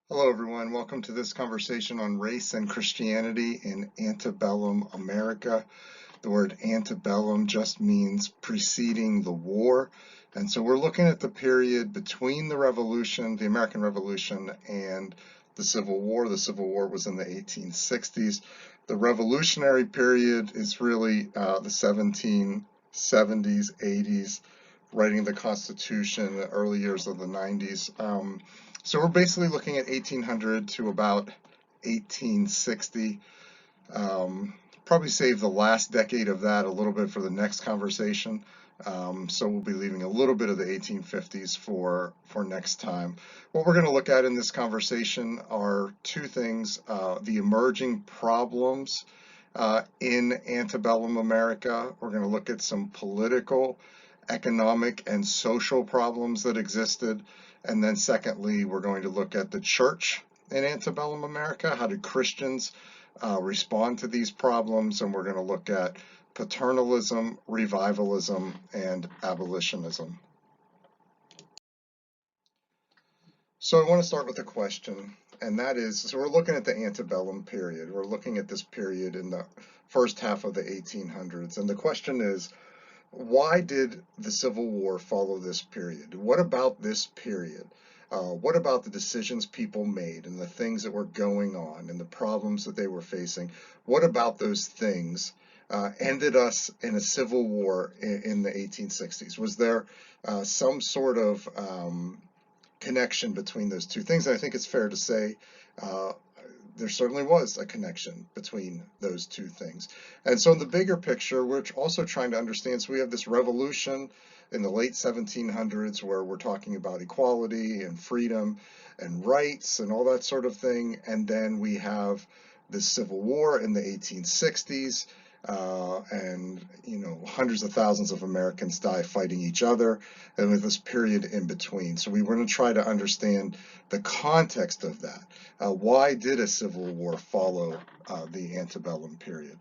Hello, everyone. Welcome to this conversation on race and Christianity in antebellum America. The word antebellum just means preceding the war. And so we're looking at the period between the Revolution, the American Revolution, and the Civil War. The Civil War was in the 1860s. The Revolutionary period is really the 1770s, 80s, writing the Constitution, the early years of the 90s. So we're basically looking at 1800 to about 1860. Probably save the last decade of that a little bit for the next conversation. So we'll be leaving a little bit of the 1850s for next time. What we're going to look at in this conversation are two things: the emerging problems in antebellum America. We're going to look at some political, economic, and social problems that existed. And then secondly, we're going to look at the church in antebellum America. How did Christians respond to these problems? And we're going to look at paternalism, revivalism, and abolitionism. So I want to start with a question, and that is, so we're looking at the antebellum period. We're looking at this period in the first half of the 1800s. And the question is, why did the Civil War follow this period? What about this period? What about the decisions people made and the things that were going on and the problems that they were facing? What about those things ended us in a civil war in the 1860s? Was there some sort of connection between those two things? And I think it's fair to say there certainly was a connection between those two things. And so in the bigger picture, we're also trying to understand, so we have this revolution in the late 1700s where we're talking about equality and freedom and rights and all that sort of thing. And then we have the Civil War in the 1860s. And hundreds of thousands of Americans die fighting each other, and with this period in between. So we were going to try to understand the context of that. Why did a civil war follow the antebellum period?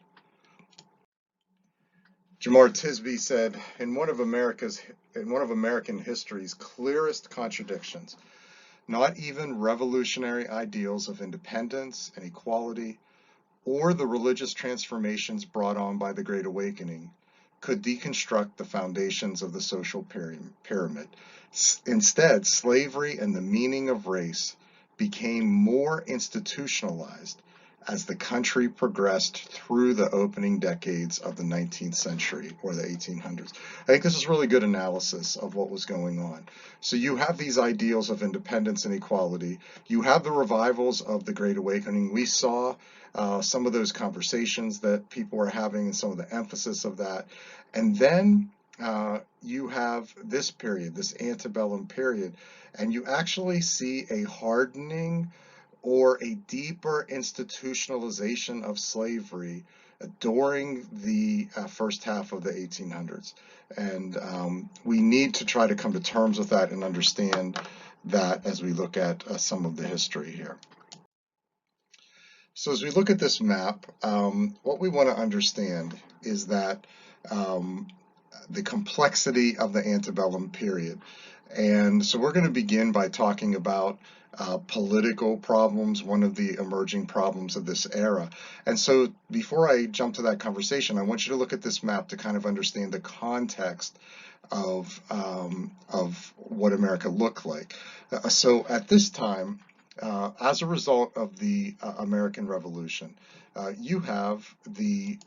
Jamar Tisby said, in one of American history's clearest contradictions, not even revolutionary ideals of independence and equality, or the religious transformations brought on by the Great Awakening, could deconstruct the foundations of the social pyramid. Instead, slavery and the meaning of race became more institutionalized as the country progressed through the opening decades of the 19th century or the 1800s. I think this is really good analysis of what was going on. So you have these ideals of independence and equality. You have the revivals of the Great Awakening. We saw some of those conversations that people were having and some of the emphasis of that. And then you have this period, this antebellum period, and you actually see a hardening or a deeper institutionalization of slavery during the first half of the 1800s. And we need to try to come to terms with that and understand that as we look at some of the history here. So as we look at this map, what we want to understand is that the complexity of the antebellum period. And so we're going to begin by talking about political problems, one of the emerging problems of this era. And so before I jump to that conversation, I want you to look at this map to kind of understand the context of what America looked like. So at this time, as a result of the American Revolution, you have the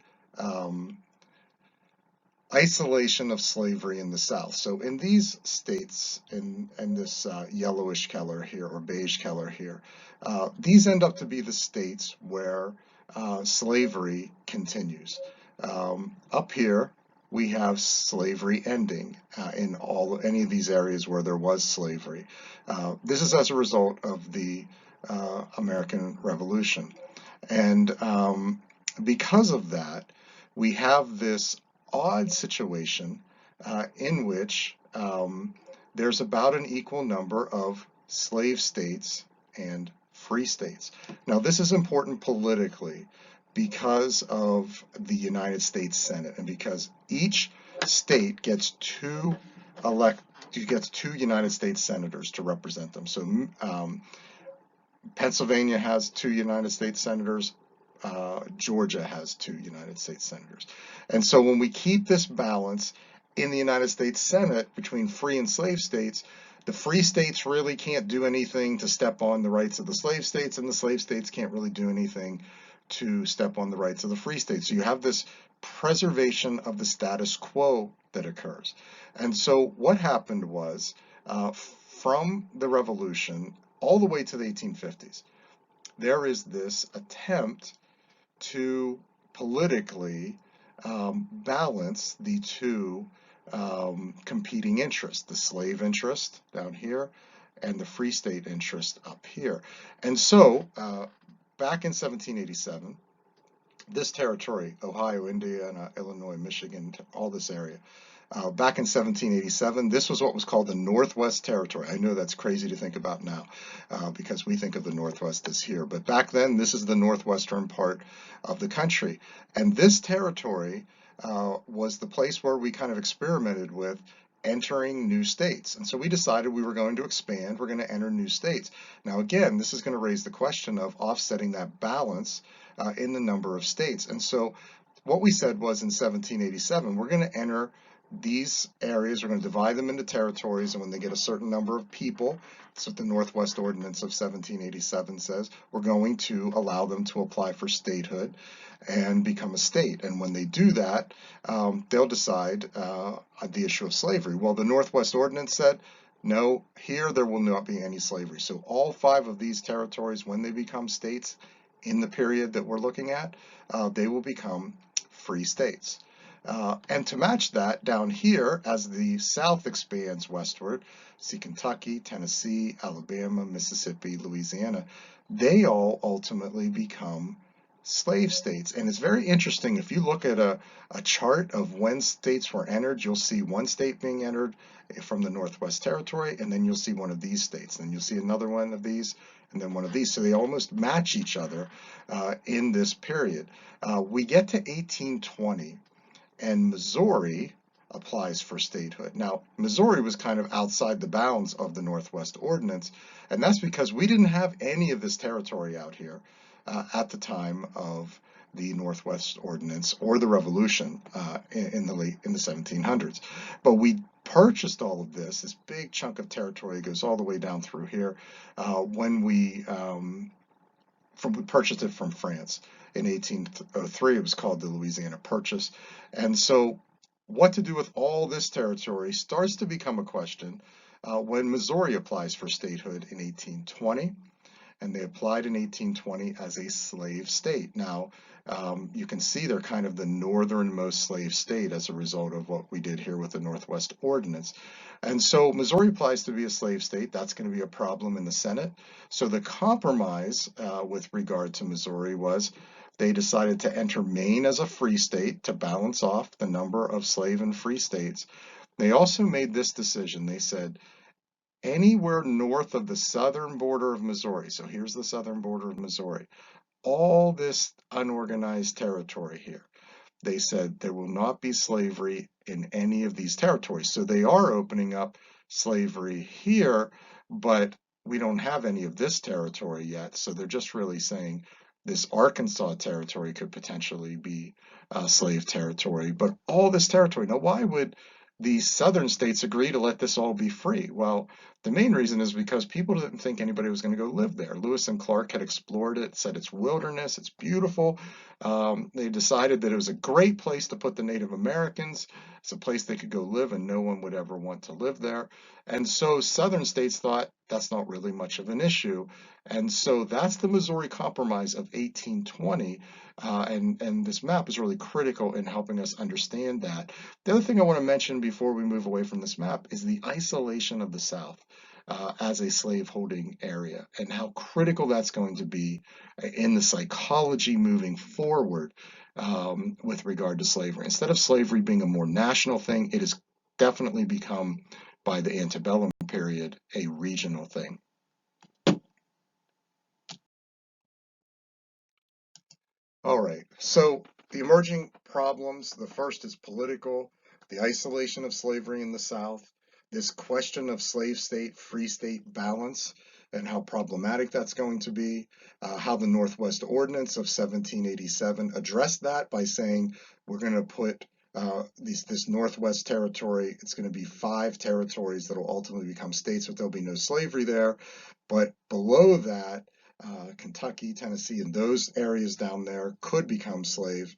isolation of slavery in the South. So in these states, in this yellowish color here or beige color here, these end up to be the states where slavery continues. Up here, we have slavery ending in any of these areas where there was slavery. This is as a result of the American Revolution. And because of that, we have this odd situation in which there's about an equal number of slave states and free states. Now, this is important politically because of the United States Senate and because each state gets two United States senators to represent them. So Pennsylvania has 2 United States senators. Georgia has 2 United States senators. And so when we keep this balance in the United States Senate between free and slave states, the free states really can't do anything to step on the rights of the slave states, and the slave states can't really do anything to step on the rights of the free states. So you have this preservation of the status quo that occurs. And so what happened was, from the Revolution all the way to the 1850s, there is this attempt to politically balance the two competing interests, the slave interest down here and the free state interest up here. And so back in 1787, this territory, Ohio, Indiana, Illinois, Michigan, all this area, back in 1787, this was what was called the Northwest Territory. I know that's crazy to think about now because we think of the Northwest as here, but back then this is the northwestern part of the country. And this territory was the place where we kind of experimented with entering new states. And so we decided we were going to expand, we're going to enter new states. Now again, this is going to raise the question of offsetting that balance in the number of states. And so what we said was in 1787, we're going to enter these areas, we're going to divide them into territories, and when they get a certain number of people, that's what the Northwest Ordinance of 1787 says, we're going to allow them to apply for statehood and become a state. And when they do that, they'll decide the issue of slavery. Well, the Northwest Ordinance said, no, here there will not be any slavery. So all 5 of these territories, when they become states in the period that we're looking at, they will become free states. And to match that, down here, as the South expands westward, see Kentucky, Tennessee, Alabama, Mississippi, Louisiana, they all ultimately become slave states. And it's very interesting. If you look at a chart of when states were entered, you'll see one state being entered from the Northwest Territory, and then you'll see one of these states. Then you'll see another one of these, and then one of these. So they almost match each other in this period. We get to 1820. And Missouri applies for statehood. Now, Missouri was kind of outside the bounds of the Northwest Ordinance, and that's because we didn't have any of this territory out here at the time of the Northwest Ordinance or the Revolution in the 1700s. But we purchased all of this big chunk of territory goes all the way down through here when we purchased it from France. In 1803, it was called the Louisiana Purchase. And so what to do with all this territory starts to become a question when Missouri applies for statehood in 1820. And they applied in 1820 as a slave state. Now, you can see they're kind of the northernmost slave state as a result of what we did here with the Northwest Ordinance. And so Missouri applies to be a slave state. That's going to be a problem in the Senate. So the compromise with regard to Missouri was they decided to enter Maine as a free state to balance off the number of slave and free states. They also made this decision. They said, anywhere north of the southern border of Missouri, so here's the southern border of Missouri, all this unorganized territory here, they said there will not be slavery in any of these territories. So they are opening up slavery here, but we don't have any of this territory yet. So they're just really saying this Arkansas territory could potentially be slave territory, but all this territory. Now, why would the southern states agree to let this all be free? Well, the main reason is because people didn't think anybody was going to go live there. Lewis and Clark had explored it, said it's wilderness, it's beautiful. They decided that it was a great place to put the Native Americans. It's a place they could go live and no one would ever want to live there. And so southern states thought that's not really much of an issue. And so that's the Missouri Compromise of 1820. And this map is really critical in helping us understand that. The other thing I want to mention before we move away from this map is the isolation of the South as a slaveholding area and how critical that's going to be in the psychology moving forward with regard to slavery. Instead of slavery being a more national thing, it has definitely become, by the antebellum period, a regional thing. All right, so the emerging problems, the first is political, the isolation of slavery in the South, this question of slave state, free state balance and how problematic that's going to be, how the Northwest Ordinance of 1787 addressed that by saying we're going to put this Northwest Territory, it's going to be 5 territories that will ultimately become states, but there'll be no slavery there. But below that, Kentucky, Tennessee, and those areas down there could become slave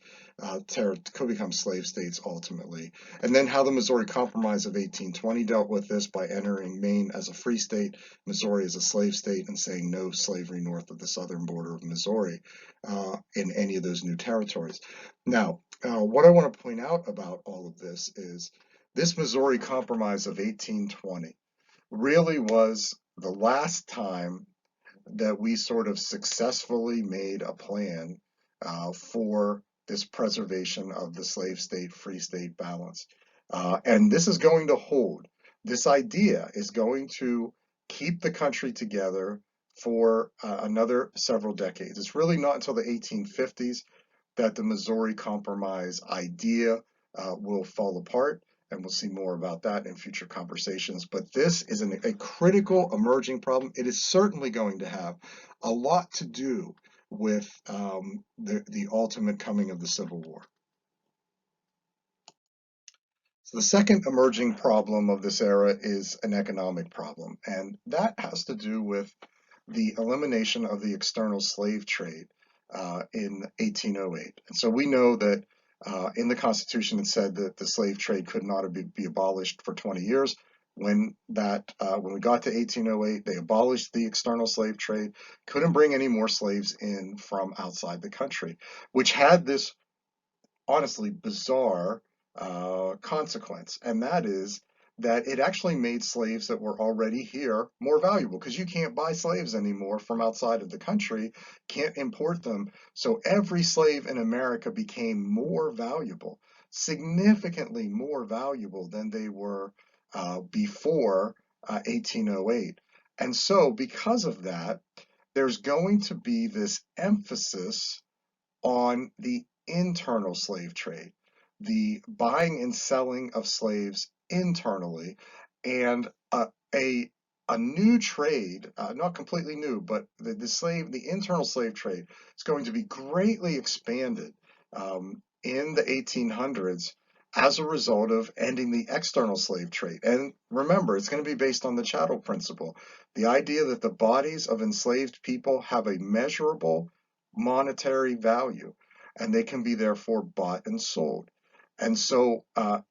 states ultimately. And then how the Missouri Compromise of 1820 dealt with this by entering Maine as a free state, Missouri as a slave state, and saying no slavery north of the southern border of Missouri in any of those new territories. Now, what I want to point out about all of this is this Missouri Compromise of 1820 really was the last time that we sort of successfully made a plan for this preservation of the slave state, free state balance. And this is going to hold. This idea is going to keep the country together for another several decades. It's really not until the 1850s that the Missouri Compromise idea will fall apart, and we'll see more about that in future conversations. But this is a critical emerging problem. It is certainly going to have a lot to do with the ultimate coming of the Civil War. So the second emerging problem of this era is an economic problem, and that has to do with the elimination of the external slave trade in 1808. And so we know that in the Constitution it said that the slave trade could not be abolished for 20 years. When we got to 1808, they abolished the external slave trade, couldn't bring any more slaves in from outside the country, which had this honestly bizarre consequence, and that is that it actually made slaves that were already here more valuable because you can't buy slaves anymore from outside of the country, can't import them. So every slave in America became more valuable, significantly more valuable than they were before 1808. And so because of that, there's going to be this emphasis on the internal slave trade, the buying and selling of slaves internally, and a a new trade, not completely new, but the internal slave trade is going to be greatly expanded in the 1800s as a result of ending the external slave trade. And remember, it's going to be based on the chattel principle, the idea that the bodies of enslaved people have a measurable monetary value, and they can be therefore bought and sold. And so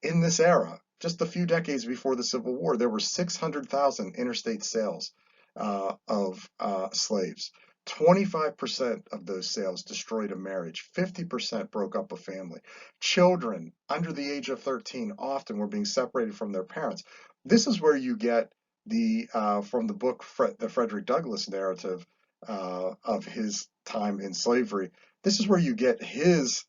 in this era, just a few decades before the Civil War, there were 600,000 interstate sales of slaves. 25% of those sales destroyed a marriage. 50% broke up a family. Children under the age of 13 often were being separated from their parents. This is where you get from the book, the Frederick Douglass narrative of his time in slavery. This is where you get his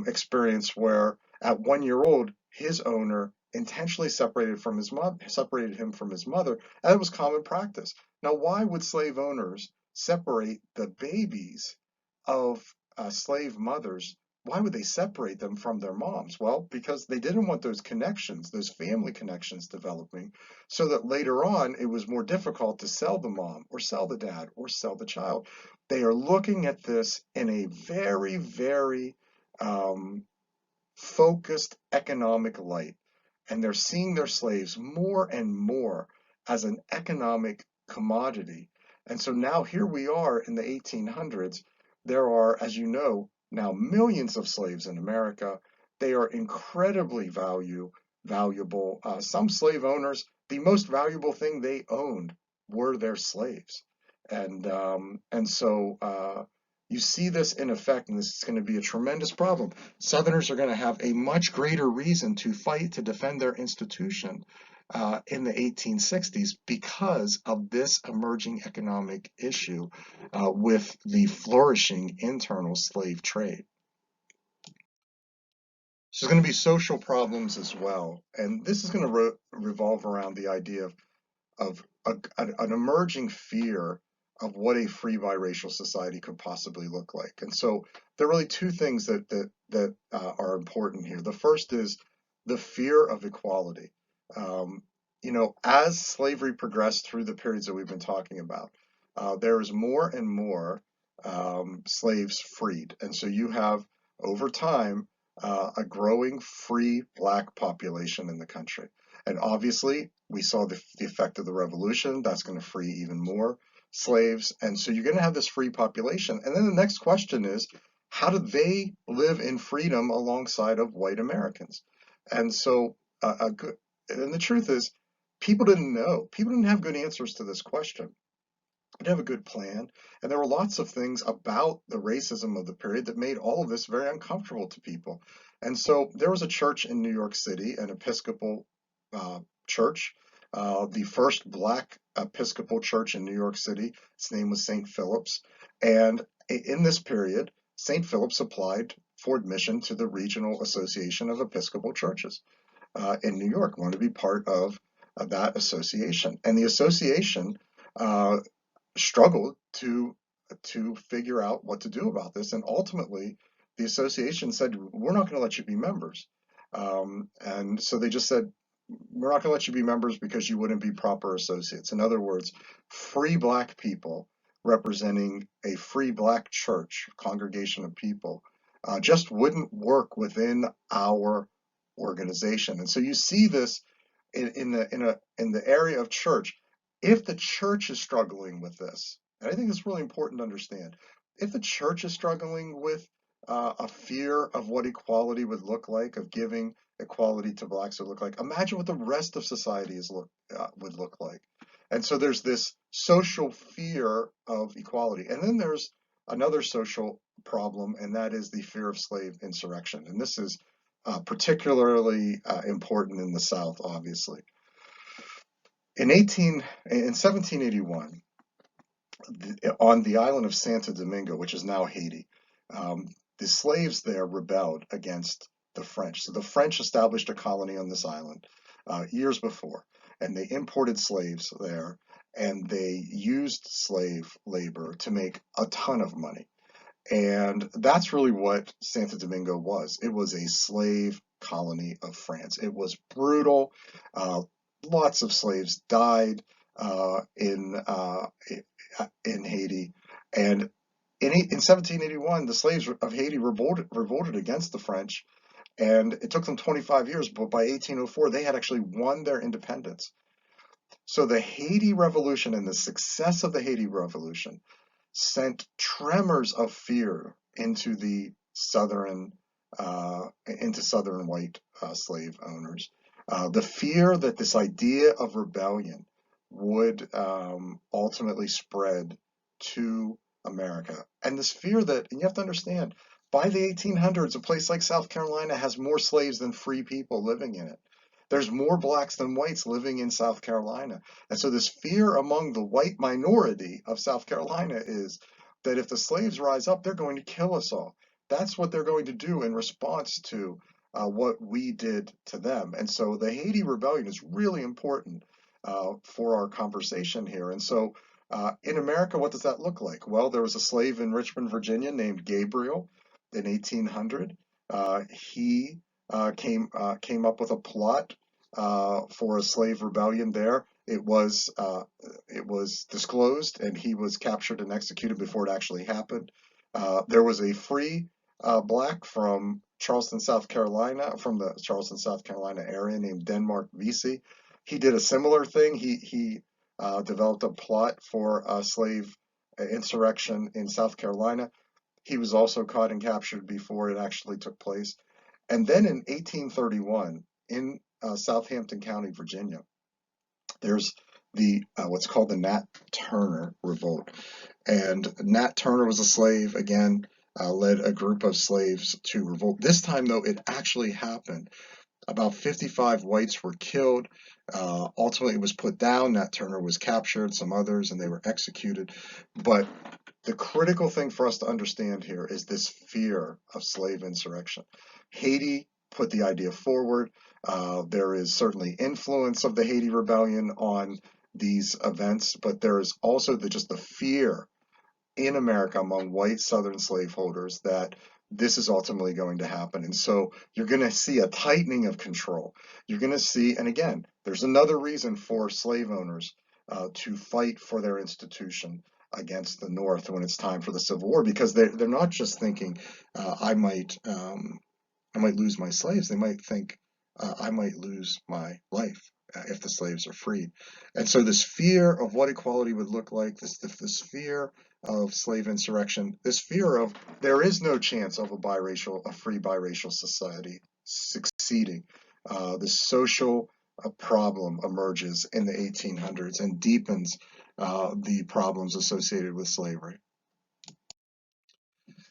experience where at 1 year old, his owner intentionally separated him from his mother, and it was common practice. Now, why would slave owners separate the babies of slave mothers? Why would they separate them from their moms? Well, because they didn't want those connections, those family connections developing, so that later on it was more difficult to sell the mom or sell the dad or sell the child. They are looking at this in a very, very focused economic light, and they're seeing their slaves more and more as an economic commodity. And so now here we are in the 1800s. There are, as you know, now millions of slaves in America. They are incredibly valuable. Some slave owners, the most valuable thing they owned were their slaves. And so you see this in effect, and this is going to be a tremendous problem. Southerners are going to have a much greater reason to fight to defend their institution in the 1860s because of this emerging economic issue with the flourishing internal slave trade. So there's going to be social problems as well, and this is going to revolve around the idea of an emerging fear of what a free biracial society could possibly look like. And so there are really two things that are important here. The first is the fear of equality. as slavery progressed through the periods that we've been talking about, there is more and more slaves freed. And so you have, over time, a growing free black population in the country. And obviously, we saw the effect of the revolution. That's going to free even more slaves. And so you're going to have this free population. And then the next question is, how do they live in freedom alongside of white Americans? And so, and the truth is, people didn't know. People didn't have good answers to this question. They didn't have a good plan. And there were lots of things about the racism of the period that made all of this very uncomfortable to people. And so there was a church in New York City, an Episcopal church, the first black Episcopal church in New York City. Its name was St. Philip's. And in this period, St. Philip's applied for admission to the Regional Association of Episcopal Churches in New York, wanted to be part of that association. And the association uh, struggled to figure out what to do about this. And ultimately, the association said, "We're not going to let you be members." And so they just said, "We're not going to let you be members because you wouldn't be proper associates." In other words, free black people representing a free black church, congregation of people, just wouldn't work within our organization. And so you see this in the area of church. If the church is struggling with this, and I think it's really important to understand, if the church is struggling with a fear of what equality would look like, of giving equality to blacks would look like, imagine what the rest of society would look like. And so there's this social fear of equality, and then there's another social problem, and that is the fear of slave insurrection. And this is particularly important in the South, obviously. In 1781, on the island of Santo Domingo, which is now Haiti, the slaves there rebelled against the French. So the French established a colony on this island years before, and they imported slaves there, and they used slave labor to make a ton of money. And that's really what Santo Domingo was. It was a slave colony of France. It was brutal. Uh, Lots of slaves died uh, in uh, in Haiti, and in 1781, the slaves of Haiti revolted against the French, and it took them 25 years. But by 1804, they had actually won their independence. So the Haiti Revolution and the success of the Haiti Revolution sent tremors of fear into southern white slave owners. The fear that this idea of rebellion would ultimately spread to America, and this fear that, and you have to understand, by the 1800s, a place like South Carolina has more slaves than free people living in it. There's more blacks than whites living in South Carolina. And so this fear among the white minority of South Carolina is that if the slaves rise up, they're going to kill us all. That's what they're going to do in response to what we did to them. And so the Haiti Rebellion is really important for our conversation here. And so in America, what does that look like? Well, there was a slave in Richmond, Virginia named Gabriel in 1800. He came up with a plot for a slave rebellion there. It was disclosed, and he was captured and executed before it actually happened. There was a free black from Charleston, South Carolina, from the Charleston, South Carolina area named Denmark Vesey. He did a similar thing. He developed a plot for a slave insurrection in South Carolina. He was also caught and captured before it actually took place. And then in 1831, in Southampton County, Virginia, there's the what's called the Nat Turner Revolt. And Nat Turner was a slave, again, led a group of slaves to revolt. This time, though, it actually happened. About 55 whites were killed. Ultimately, it was put down. Nat Turner was captured, some others, and they were executed. But the critical thing for us to understand here is this fear of slave insurrection. Haiti put the idea forward. There is certainly influence of the Haiti Rebellion on these events, but there is also just the fear in America among white Southern slaveholders that this is ultimately going to happen. And so you're going to see a tightening of control. You're going to see, and again, There's another reason for slave owners to fight for their institution against the North when it's time for the Civil War, because they're not just thinking, I might lose my slaves. They might think I might lose my life if the slaves are freed. And so this fear of what equality would look like, this fear of slave insurrection, this fear of there is no chance of a free biracial society succeeding. This social problem emerges in the 1800s and deepens the problems associated with slavery.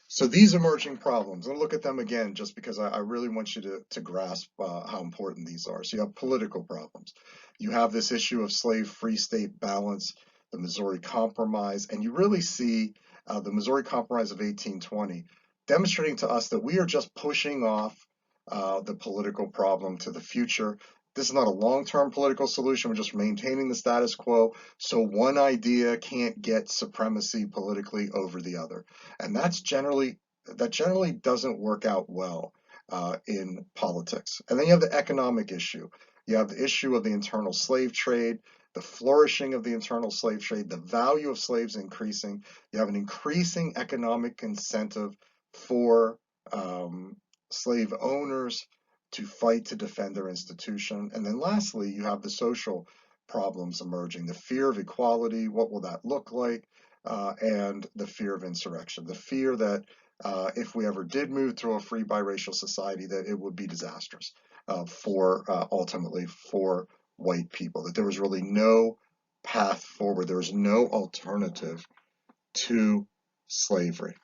So these emerging problems, and look at them again, just because I really want you to grasp how important these are. So you have political problems. You have this issue of slave-free state balance, the Missouri Compromise, and you really see the Missouri Compromise of 1820 demonstrating to us that we are just pushing off the political problem to the future. This is not a long-term political solution. We're just maintaining the status quo so one idea can't get supremacy politically over the other. And that generally doesn't work out well in politics. And then you have the economic issue. You have the issue of the internal slave trade, the flourishing of the internal slave trade, the value of slaves increasing. You have an increasing economic incentive for slave owners to fight to defend their institution. And then lastly, you have the social problems emerging, the fear of equality, what will that look like, and the fear of insurrection, the fear that if we ever did move to a free biracial society, that it would be disastrous for ultimately for white people, that there was really no path forward, there was no alternative to slavery.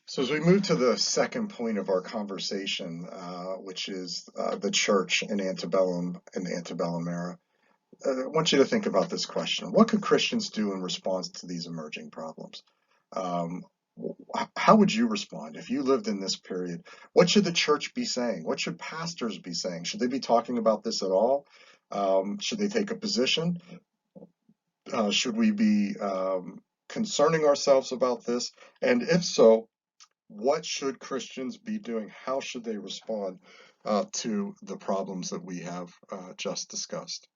So as we move to the second point of our conversation, which is the church in antebellum, in the antebellum era, I want you to think about this question. What could Christians do in response to these emerging problems? Um, how would you respond if you lived in this period? What should the church be saying? What should pastors be saying? Should they be talking about this at all? Should they take a position? Should we be concerning ourselves about this? And if so, what should Christians be doing? How should they respond to the problems that we have just discussed?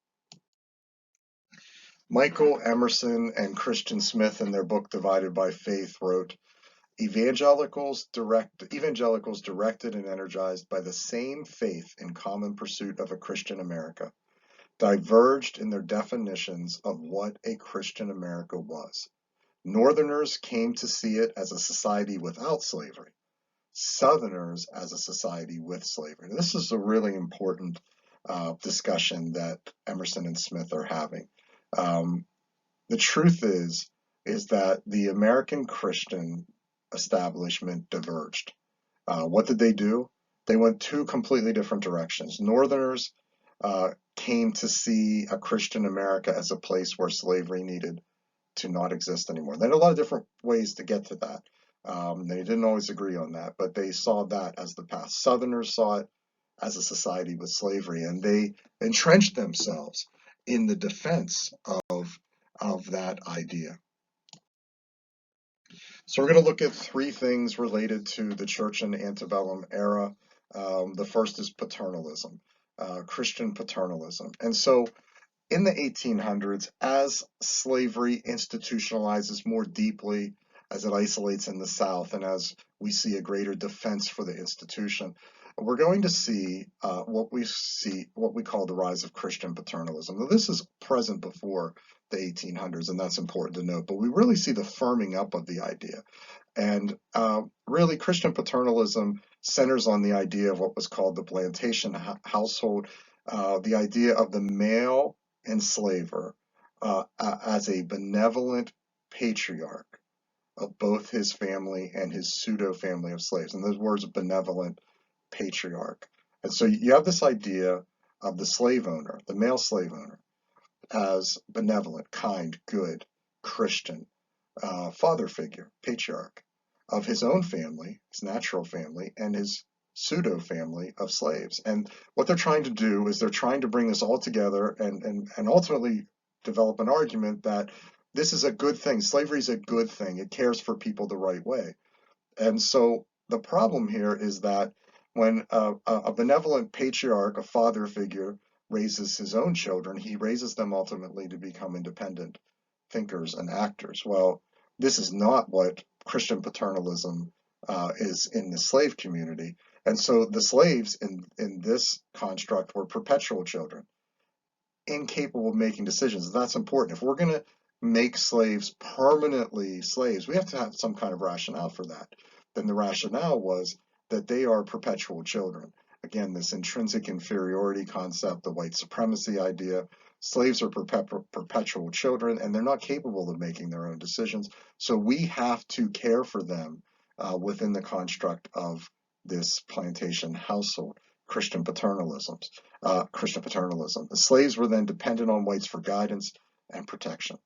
Michael Emerson and Christian Smith, in their book Divided by Faith, wrote, evangelicals directed and energized by the same faith in common pursuit of a Christian America, diverged in their definitions of what a Christian America was. Northerners came to see it as a society without slavery, Southerners as a society with slavery. This is a really important discussion that Emerson and Smith are having. The truth is that the American Christian establishment diverged. What did they do? They went two completely different directions. Northerners came to see a Christian America as a place where slavery needed to not exist anymore. They had a lot of different ways to get to that. They didn't always agree on that, but they saw that as the path. Southerners saw it as a society with slavery, and they entrenched themselves in the defense of that idea. So we're going to look at three things related to the church in the antebellum era. The first is paternalism, Christian paternalism. And so in the 1800s, as slavery institutionalizes more deeply, as it isolates in the South, and as we see a greater defense for the institution, we're going to see what we call the rise of Christian paternalism. Now, this is present before the 1800s, and that's important to note, but we really see the firming up of the idea. And really, Christian paternalism centers on the idea of what was called the plantation household, the idea of the male enslaver as a benevolent patriarch of both his family and his pseudo family of slaves. And those words, benevolent patriarch. And so you have this idea of the slave owner, the male slave owner, as benevolent, kind, good, Christian, father figure, patriarch of his own family, his natural family, and his pseudo family of slaves. And what they're trying to do is they're trying to bring this all together and ultimately develop an argument that this is a good thing. Slavery is a good thing. It cares for people the right way. And so the problem here is that When a benevolent patriarch, a father figure, raises his own children, he raises them ultimately to become independent thinkers and actors. Well, this is not what Christian paternalism is in the slave community. And so the slaves in this construct were perpetual children, incapable of making decisions. That's important. If we're going to make slaves permanently slaves, we have to have some kind of rationale for that. Then the rationale was that they are perpetual children. Again, this intrinsic inferiority concept, the white supremacy idea. Slaves are perpetual children, and they're not capable of making their own decisions. So we have to care for them within the construct of this plantation household. Christian paternalism. Christian paternalism. The slaves were then dependent on whites for guidance and protection.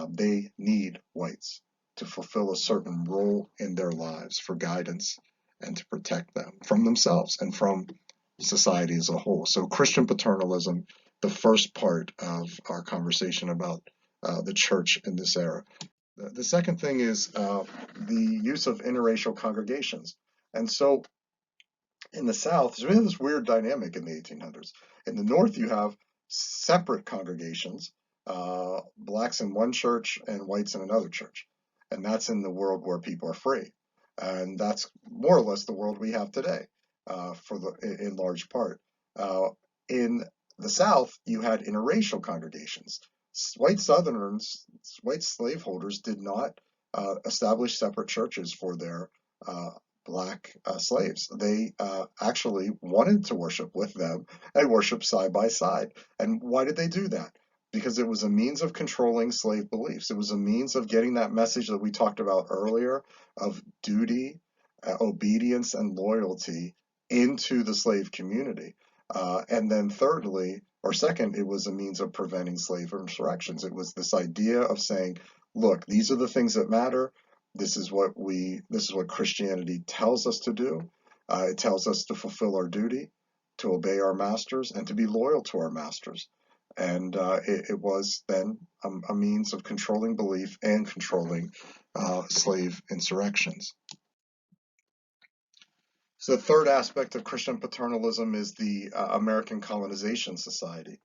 They need whites to fulfill a certain role in their lives for guidance and to protect them from themselves and from society as a whole. So Christian paternalism, the first part of our conversation about the church in this era. The second thing is the use of interracial congregations. And so in the South, there's really this weird dynamic in the 1800s. In the North, you have separate congregations, blacks in one church and whites in another church. And that's in the world where people are free. And that's more or less the world we have today, in large part. In the South, you had interracial congregations. White Southerners, white slaveholders did not establish separate churches for their uh, black slaves. They actually wanted to worship with them and worship side by side. And why did they do that? Because it was a means of controlling slave beliefs. It was a means of getting that message that we talked about earlier of duty, obedience, and loyalty into the slave community. And then thirdly, or second, it was a means of preventing slave insurrections. It was this idea of saying, look, these are the things that matter. This is what Christianity tells us to do. It tells us to fulfill our duty, to obey our masters, and to be loyal to our masters. And it was then a means of controlling belief and controlling slave insurrections. So the third aspect of Christian paternalism is the American Colonization Society.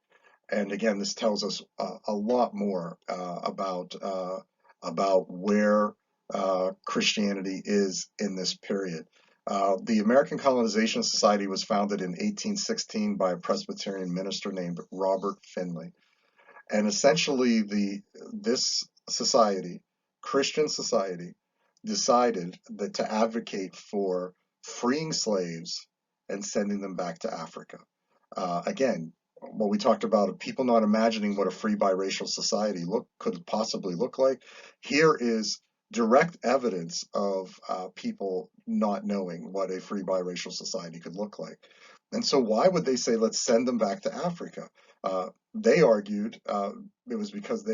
And again, this tells us a lot more about where Christianity is in this period. The American Colonization Society was founded in 1816 by a Presbyterian minister named Robert Finley. And essentially, this society, Christian society, decided that to advocate for freeing slaves and sending them back to Africa. Again, what we talked about, people not imagining what a free biracial society could possibly look like. Here is direct evidence of people not knowing what a free biracial society could look like. And so, why would they say, let's send them back to Africa? They argued it was because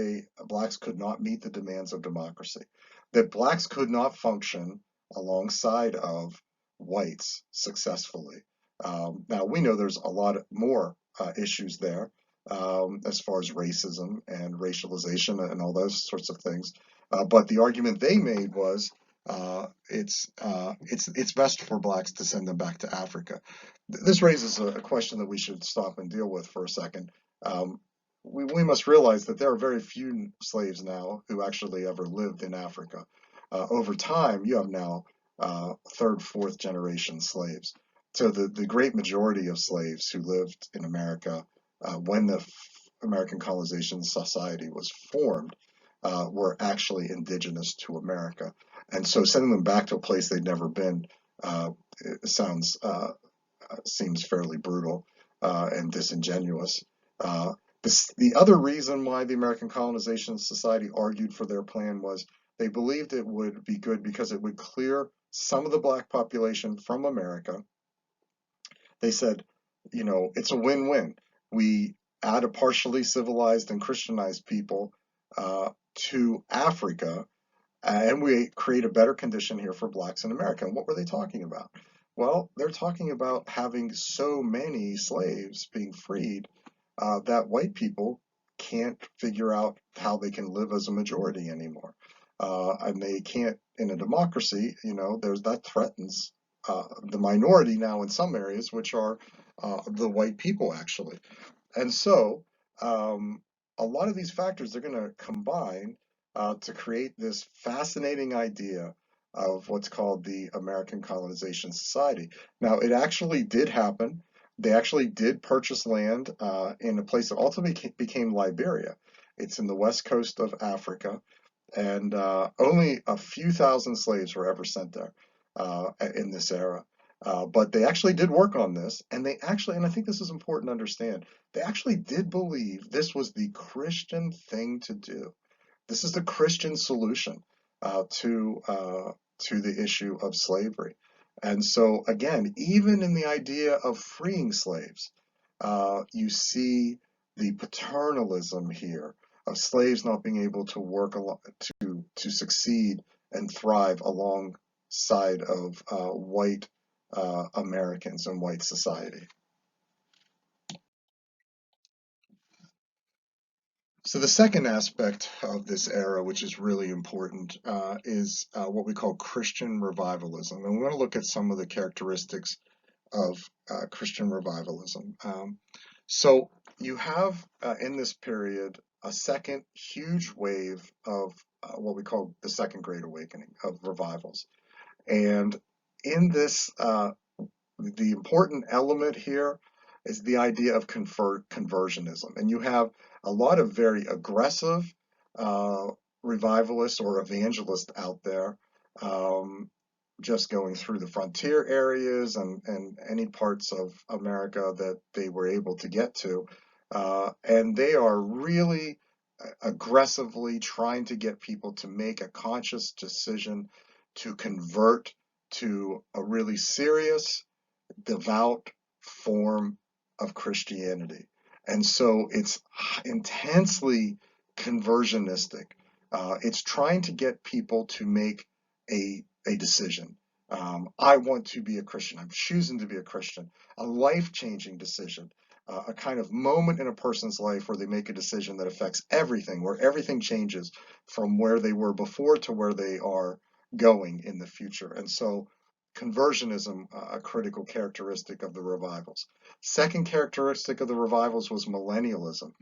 blacks could not meet the demands of democracy, that blacks could not function alongside of whites successfully. Now we know there's a lot more issues there as far as racism and racialization and all those sorts of things. But the argument they made was it's best for blacks to send them back to Africa. This raises a question that we should stop and deal with for a second. Um, we must realize that there are very few slaves now who actually ever lived in Africa. Over time, you have now third, fourth generation slaves. So the great majority of slaves who lived in America when the American Colonization Society was formed were actually indigenous to America. And so sending them back to a place they'd never been sounds seems fairly brutal and disingenuous. Uh, the other reason why the American Colonization Society argued for their plan was they believed it would be good because it would clear some of the black population from America. They said, it's a win-win. We add a partially civilized and Christianized people to Africa, and we create a better condition here for blacks in America. And what were they talking about? Well, they're talking about having so many slaves being freed that white people can't figure out how they can live as a majority anymore. And they can't, in a democracy, that threatens the minority now in some areas, which are the white people actually. And so a lot of these factors are going to combine to create this fascinating idea of what's called the American Colonization Society. Now, it actually did happen. They actually did purchase land in a place that ultimately became Liberia. It's in the west coast of Africa, and only a few thousand slaves were ever sent there in this era. But they actually did work on this, and they actually, and I think this is important to understand, they actually did believe this was the Christian thing to do. This is the Christian solution to the issue of slavery. And so, again, even in the idea of freeing slaves, you see the paternalism here of slaves not being able to work to succeed and thrive alongside of white Americans and white society. So the second aspect of this era, which is really important, is what we call Christian revivalism. And we want to look at some of the characteristics of Christian revivalism. So you have in this period a second huge wave of what we call the Second Great Awakening of revivals. And in this, the important element here is the idea of conversionism. And you have a lot of very aggressive uh, revivalists or evangelists out there just going through the frontier areas and any parts of America that they were able to get to. And they are really aggressively trying to get people to make a conscious decision to convert to a really serious devout form of Christianity. And so it's intensely conversionistic. It's trying to get people to make a decision. I want to be a Christian. I'm choosing to be a Christian. A life-changing decision. A kind of moment in a person's life where they make a decision that affects everything, where everything changes from where they were before to where they are going in the future. And so conversionism, a critical characteristic of the revivals. Second characteristic of the revivals was millennialism.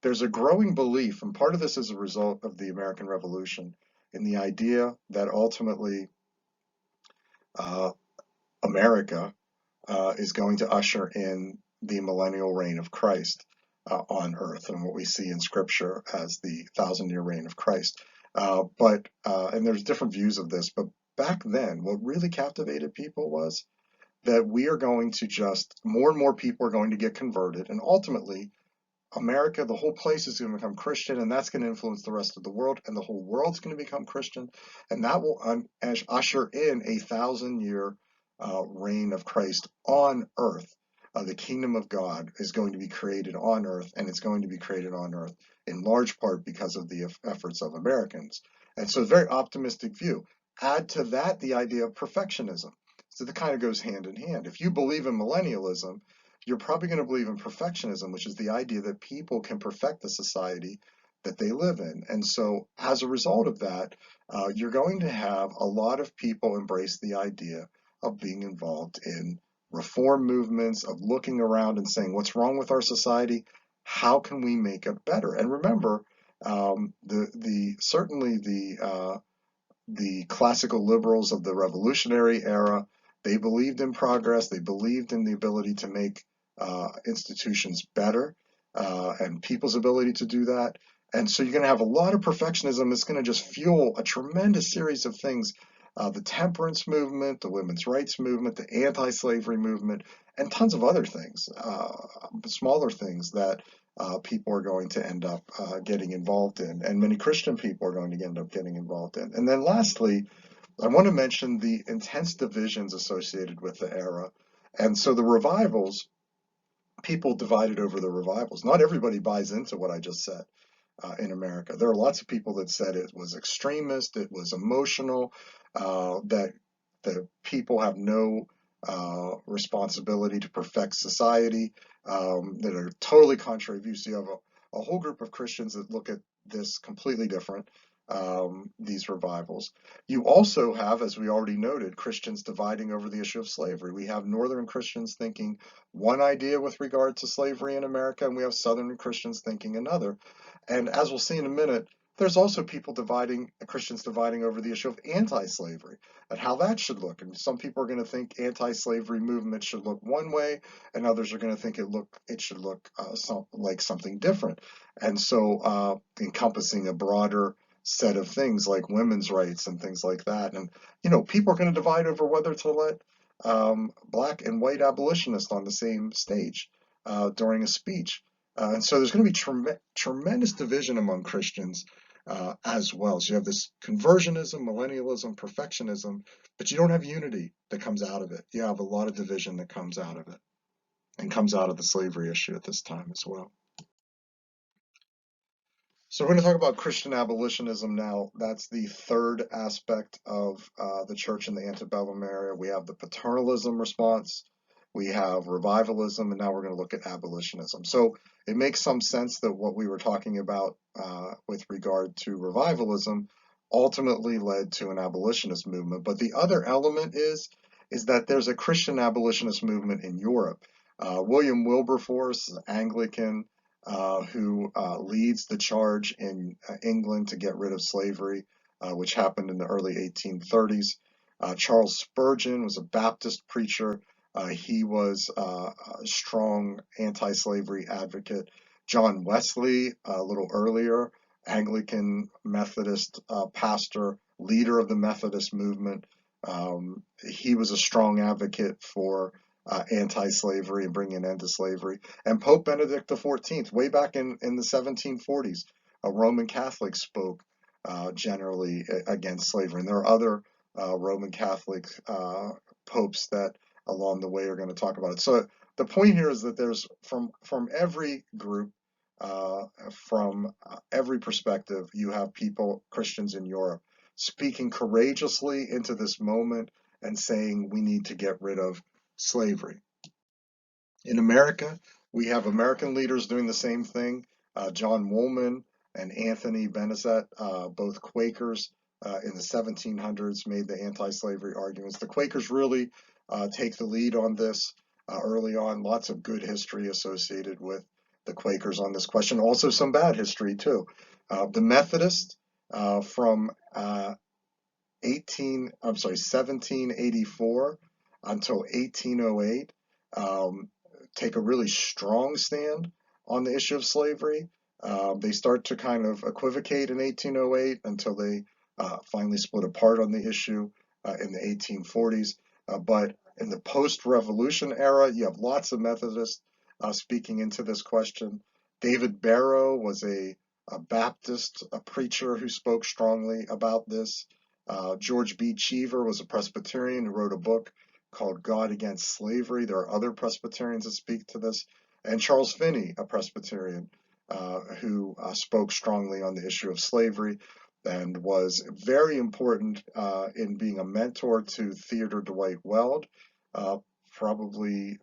There's a growing belief, and part of this is a result of the American Revolution, in the idea that ultimately uh, America is going to usher in the millennial reign of Christ on earth, and what we see in Scripture as the thousand-year reign of Christ. And there's different views of this, but back then, what really captivated people was that we are going to just, more and more people are going to get converted, and ultimately America, the whole place is going to become Christian, and that's going to influence the rest of the world, and the whole world's going to become Christian, and that will usher in a thousand-year reign of Christ on earth. The kingdom of God is going to be created on earth, and it's going to be created on earth in large part because of the efforts of Americans. And so, a very optimistic view. Add to that the idea of perfectionism. So, that kind of goes hand in hand. If you believe in millennialism, you're probably going to believe in perfectionism, which is the idea that people can perfect the society that they live in. And so, as a result of that, you're going to have a lot of people embrace the idea of being involved in reform movements, of looking around and saying, what's wrong with our society? How can we make it better? And remember, certainly the classical liberals of the revolutionary era, they believed in progress, they believed in the ability to make institutions better and people's ability to do that. And so you're going to have a lot of perfectionism that's going to just fuel a tremendous series of things. The temperance movement, the women's rights movement, the anti-slavery movement, and tons of other things, smaller things that people are going to end up getting involved in, and many Christian people are going to end up getting involved in. And then lastly, I want to mention the intense divisions associated with the era. And so the revivals, people divided over the revivals. Not everybody buys into what I just said in America. There are lots of people that said it was extremist, it was emotional, that the people have no responsibility to perfect society, that are totally contrary views. So you have a whole group of Christians that look at this completely different. these revivals. You also have, as we already noted, Christians dividing over the issue of slavery. We have Northern Christians thinking one idea with regard to slavery in America, and we have Southern Christians thinking another. And as we'll see in a minute, there's also Christians dividing over the issue of anti-slavery and how that should look. And some people are going to think anti-slavery movement should look one way, and others are going to think it should look like something different. And so, encompassing a broader set of things like women's rights and things like that. And people are going to divide over whether to let black and white abolitionists on the same stage during a speech. And so there's going to be tremendous division among Christians as well. So you have this conversionism, millennialism, perfectionism, but you don't have unity that comes out of it. You have a lot of division that comes out of it and comes out of the slavery issue at this time as well. So we're going to talk about Christian abolitionism now. That's the third aspect of the church in the antebellum area. We have the paternalism response, we have revivalism, and now we're going to look at abolitionism. So it makes some sense that what we were talking about with regard to revivalism ultimately led to an abolitionist movement. But the other element is that there's a Christian abolitionist movement in Europe. William Wilberforce, Anglican, who leads the charge in England to get rid of slavery, which happened in the early 1830s. Charles Spurgeon was a Baptist preacher. He was a strong anti-slavery advocate. John Wesley, a little earlier, Anglican Methodist pastor, leader of the Methodist movement. He was a strong advocate for anti-slavery and bringing an end to slavery. And Pope Benedict XIV, way back in the 1740s, a Roman Catholic spoke generally against slavery. And there are other Roman Catholic popes that along the way are going to talk about it. So the point here is that there's from every group, from every perspective, you have people, Christians in Europe, speaking courageously into this moment and saying we need to get rid of slavery. In America, we have American leaders doing the same thing. John Woolman and Anthony Benezet, both Quakers in the 1700s, made the anti-slavery arguments. The Quakers really take the lead on this early on. Lots of good history associated with the Quakers on this question. Also some bad history too. The Methodists from 1784 until 1808 take a really strong stand on the issue of slavery. They start to kind of equivocate in 1808 until they finally split apart on the issue in the 1840s. But in the post-revolution era, you have lots of Methodists speaking into this question. David Barrow was a Baptist, a preacher who spoke strongly about this. George B. Cheever was a Presbyterian who wrote a book called God Against Slavery. There are other Presbyterians that speak to this. And Charles Finney, a Presbyterian, who spoke strongly on the issue of slavery and was very important in being a mentor to Theodore Dwight Weld, probably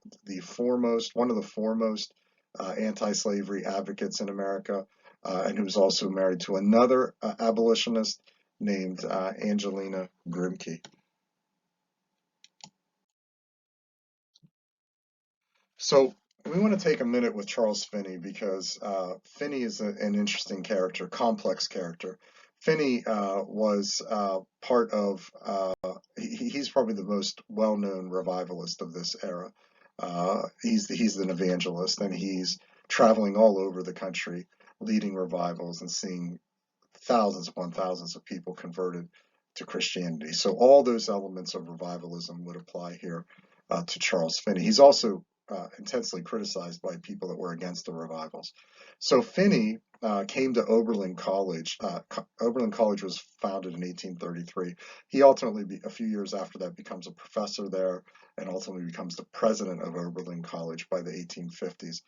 one of the foremost anti-slavery advocates in America, and who was also married to another abolitionist named Angelina Grimke. So we want to take a minute with Charles Finney because Finney is an interesting character, complex character. Finney was part of, he's probably the most well-known revivalist of this era. He's an evangelist, and he's traveling all over the country leading revivals and seeing thousands upon thousands of people converted to Christianity. So all those elements of revivalism would apply here to Charles Finney. He's also intensely criticized by people that were against the revivals. So Finney came to Oberlin College. Oberlin College was founded in 1833. He ultimately, a few years after that, becomes a professor there and ultimately becomes the president of Oberlin College by the 1850s.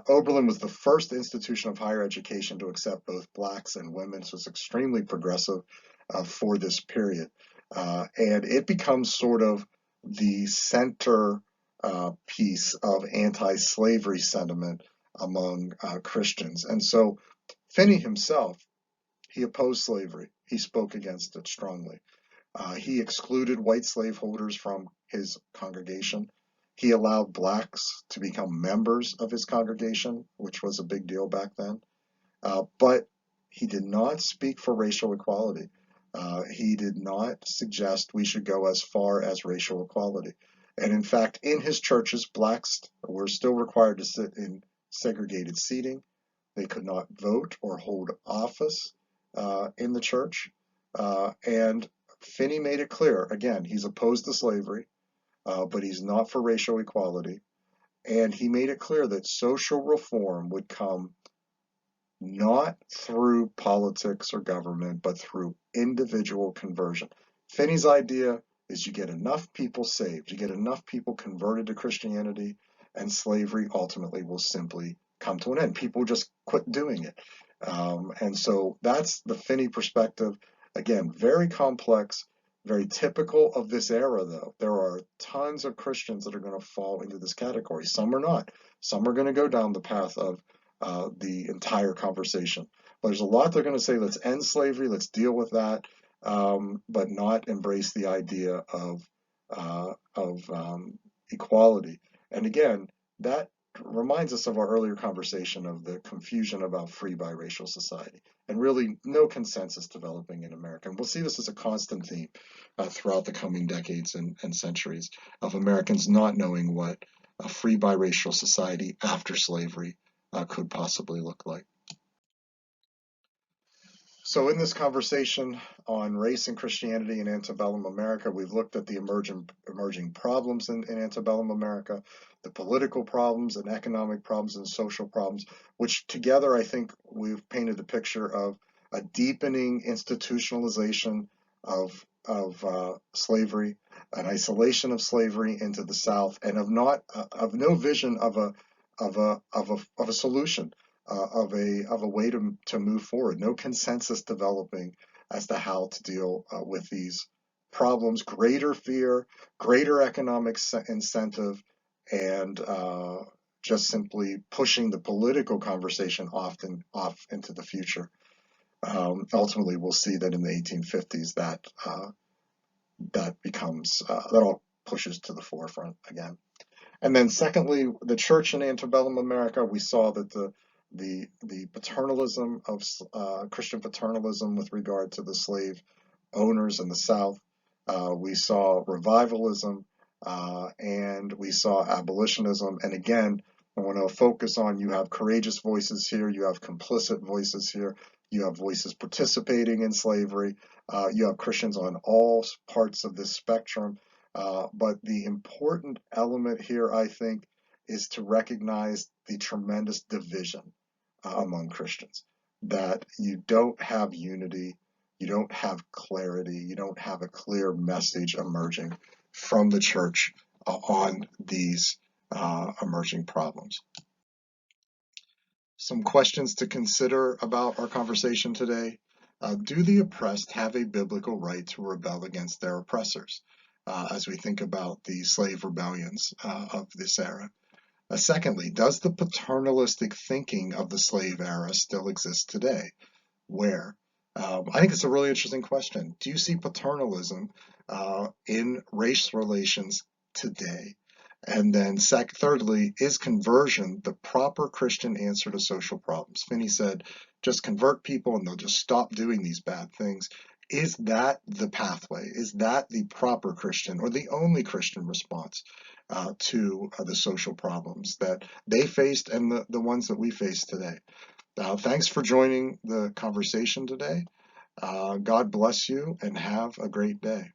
Oberlin was the first institution of higher education to accept both blacks and women, so it's extremely progressive for this period. And it becomes sort of the center piece of anti-slavery sentiment among Christians. And so Finney himself, He opposed slavery. He spoke against it strongly. He excluded white slaveholders from his congregation. He allowed blacks to become members of his congregation, which was a big deal back then. But he did not speak for racial equality. He did not suggest we should go as far as racial equality. And in fact, in his churches, blacks were still required to sit in segregated seating. They could not vote or hold office in the church. And Finney made it clear, again, he's opposed to slavery, but he's not for racial equality. And he made it clear that social reform would come not through politics or government, but through individual conversion. Finney's idea is you get enough people saved, you get enough people converted to Christianity, and slavery ultimately will simply come to an end. People just quit doing it. And so that's the Finney perspective. Again, very complex, very typical of this era, though. There are tons of Christians that are going to fall into this category. Some are not. Some are going to go down the path of the entire conversation. But there's a lot they're going to say, let's end slavery, let's deal with that, but not embrace the idea of equality. And again, that reminds us of our earlier conversation of the confusion about free biracial society and really no consensus developing in America. And we'll see this as a constant theme throughout the coming decades and centuries of Americans not knowing what a free biracial society after slavery could possibly look like. So in this conversation on race and Christianity in antebellum America, we've looked at the emerging problems in antebellum America, the political problems and economic problems and social problems, which together I think we've painted a picture of a deepening institutionalization of slavery, an isolation of slavery into the South, and of no vision of a solution, of a way to move forward. No consensus developing as to how to deal with these problems. Greater fear, greater economic incentive, and just simply pushing the political conversation often off into the future. Ultimately, we'll see that in the 1850s that becomes that all pushes to the forefront again. And then secondly, the church in antebellum America, we saw that the paternalism of Christian paternalism with regard to the slave owners in the South. We saw revivalism, and we saw abolitionism. And again, I want to focus on, you have courageous voices here, you have complicit voices here, you have voices participating in slavery, you have Christians on all parts of this spectrum. But the important element here, I think, is to recognize the tremendous division among Christians, that you don't have unity, you don't have clarity, you don't have a clear message emerging from the church on these emerging problems. Some questions to consider about our conversation today. Do the oppressed have a biblical right to rebel against their oppressors? As we think about the slave rebellions of this era. Secondly, does the paternalistic thinking of the slave era still exist today? Where? I think it's a really interesting question. Do you see paternalism in race relations today? And then thirdly, is conversion the proper Christian answer to social problems? Finney said, just convert people and they'll just stop doing these bad things. Is that the pathway? Is that the proper Christian or the only Christian response to the social problems that they faced and the ones that we face today? Thanks for joining the conversation today. God bless you and have a great day.